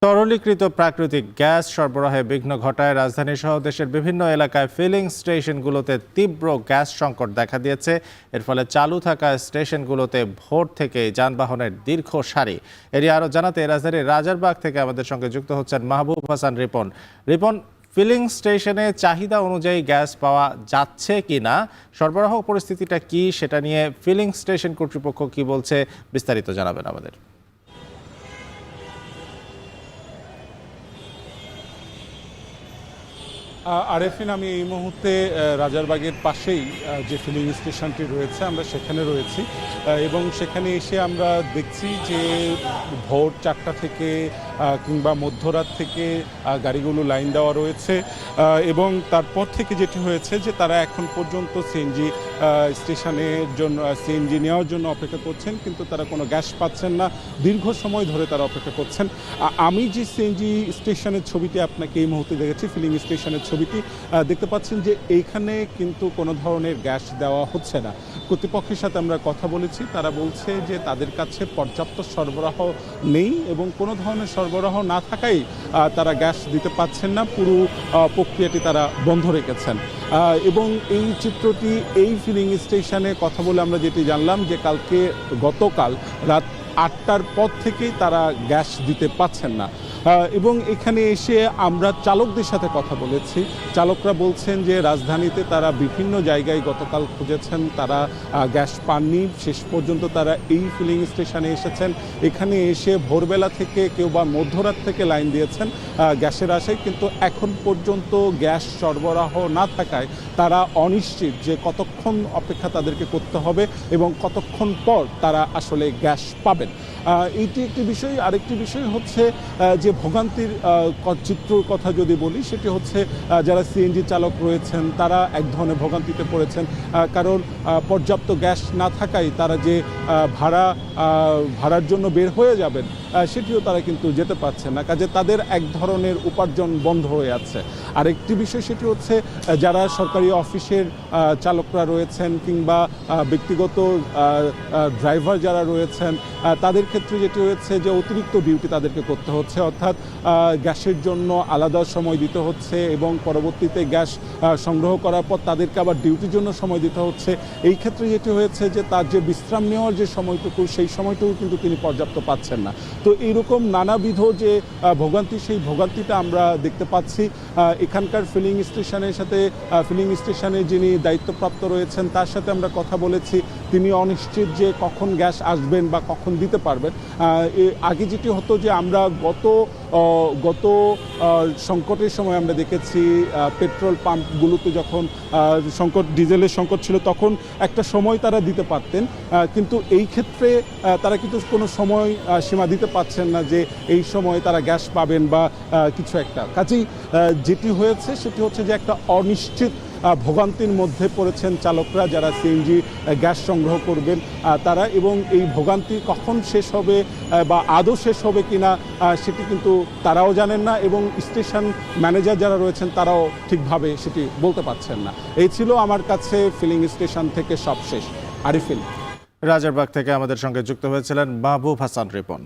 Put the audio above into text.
তরলীকৃত প্রাকৃতিক গ্যাস সরবরাহে বিঘ্ন ঘটায় রাজধানী সহ দেশের বিভিন্ন এলাকায় ফিলিং স্টেশনগুলোতে তীব্র গ্যাস সংকট দেখা দিয়েছে। এর ফলে চালু থাকা স্টেশনগুলোতে ভোর থেকে যানবাহনের দীর্ঘ সারি। এরই আরও জানাতে রাজধানীর রাজারবাগ থেকে আমাদের সঙ্গে যুক্ত হচ্ছেন মাহবুব হাসান রিপন। ফিলিং স্টেশনে চাহিদা অনুযায়ী গ্যাস পাওয়া যাচ্ছে কিনা, সরবরাহ পরিস্থিতিটা কি, সেটা নিয়ে ফিলিং স্টেশন কর্তৃপক্ষ কি বলছে, বিস্তারিত জানাবেন আমাদের। আরেফিন, আমি এই মুহূর্তে রাজারবাগের পাশেই যে ফিলিং স্টেশনটি রয়েছে আমরা সেখানে রয়েছি এবং সেখানে এসে আমরা দেখছি যে ভোর 4টা থেকে কিংবা মধ্যরাত থেকে গাড়িগুলো লাইন দেওয়া রয়েছে এবং তারপর থেকে যেটি হয়েছে যে তারা এখন পর্যন্ত সিএনজি স্টেশনের জন্য সিএনজি নেওয়ার জন্য অপেক্ষা করছেন, কিন্তু তারা কোনো গ্যাস পাচ্ছেন না। দীর্ঘ সময় ধরে তারা অপেক্ষা করছেন। আমি যে সিএনজি স্টেশনের ছবিটি আপনাকে এই মুহূর্তে দেখেছি, ফিলিং স্টেশনের ছবিটি দেখতে পাচ্ছেন যে এইখানে কিন্তু কোনো ধরনের গ্যাস দেওয়া হচ্ছে না। কর্তৃপক্ষের সাথে আমরা কথা বলেছি, তারা বলছে যে তাদের কাছে পর্যাপ্ত সরবরাহ নেই এবং কোনো ধরনের সরবরাহ না থাকায় তারা গ্যাস দিতে পারছেন না। পুরো প্রক্রিয়াটি তারা বন্ধ রেখেছেন এবং এই চিত্রটি এই ফিলিং স্টেশনে কথা বলে আমরা যেটি জানলাম যে গতকাল রাত 8টার পর থেকেই তারা গ্যাস দিতে পাচ্ছেন না এবং এখানে এসে আমরা চালকদের সাথে কথা বলেছি। চালকরা বলছেন যে রাজধানীতে তারা বিভিন্ন জায়গায় গতকাল খুঁজেছেন, তারা গ্যাস পাননি। শেষ পর্যন্ত তারা এই ফিলিং স্টেশনে এসেছেন। এখানে এসে ভোরবেলা থেকে কেউ বা মধ্যরাত থেকে লাইন দিয়েছেন গ্যাসের আশায়, কিন্তু এখন পর্যন্ত গ্যাস সরবরাহ না থাকায় তারা অনিশ্চিত যে কতক্ষণ অপেক্ষা তাদেরকে করতে হবে এবং কতক্ষণ পর তারা আসলে গ্যাস পাবেন। এইটি একটি বিষয়। আরেকটি বিষয় হচ্ছে যে ভোগান্তির চিত্রর কথা যদি বলি, সেটি হচ্ছে যারা সিএনজি চালক রয়েছেন তারা এক ধরনের ভোগান্তিতে পড়েছেন, কারণ পর্যাপ্ত গ্যাস না থাকায় তারা যে ভাড়ার জন্য বের হয়ে যাবেন সেটিও তারা কিন্তু যেতে পারছেন না। কাজে তাদের এক ধরনের উপার্জন বন্ধ হয়ে আছে। আরেকটি বিষয় সেটি হচ্ছে যারা সরকারি অফিসের চালকরা রয়েছেন কিংবা ব্যক্তিগত ড্রাইভার যারা রয়েছেন তাদের ক্ষেত্রে যেটি হয়েছে যে অতিরিক্ত ডিউটি তাদেরকে করতে হচ্ছে, অর্থাৎ গ্যাসের জন্য আলাদা সময় দিতে হচ্ছে এবং পরবর্তীতে গ্যাস সংগ্রহ করার পর তাদেরকে আবার ডিউটির জন্য সময় দিতে হচ্ছে। এই ক্ষেত্রে যেটি হয়েছে যে তার যে বিশ্রাম নেওয়ার যে সময়টুকু, সেই সময়টুকু কিন্তু তিনি পর্যাপ্ত পাচ্ছেন না। তো এইরকম নানাবিধ যে ভোগান্তি, সেই ভোগান্তিটা আমরা দেখতে পাচ্ছি। এখানকার ফিলিং স্টেশনে যিনি দায়িত্বপ্রাপ্ত রয়েছেন তার সাথে আমরা কথা বলেছি। তিনি অনিশ্চিত যে কখন গ্যাস আসবেন বা কখন দিতে পারবেন। আগে যেটি হতো যে আমরা গত সংকটের সময় আমরা দেখেছি পেট্রোল পাম্পগুলোতে যখন ডিজেলের সংকট ছিল তখন একটা সময় তারা দিতে পারতেন, কিন্তু এই ক্ষেত্রে তারা কিন্তু কোনো সময় সীমা দিতে পারছেন না যে এই সময় তারা গ্যাস পাবেন বা কিছু একটা। কাজেই যেটি হয়েছে সেটি হচ্ছে যে একটা অনিশ্চিত ভোগান্তির মধ্যে পড়েছেন চালকরা যারা সিএনজি গ্যাস সংগ্রহ করবেন তারা, এবং এই ভোগান্তি কখন শেষ হবে বা আদৌ শেষ হবে কিনা সেটি কিন্তু তারাও জানেন না এবং স্টেশন ম্যানেজার যারা রয়েছেন তারাও ঠিকভাবে সেটি বলতে পারছেন না। এই ছিল আমার কাছে ফিলিং স্টেশন থেকে সবশেষ। আরিফিন। রাজারবাগ থেকে আমাদের সঙ্গে যুক্ত হয়েছিলেন মাহবুব হাসান রিপন।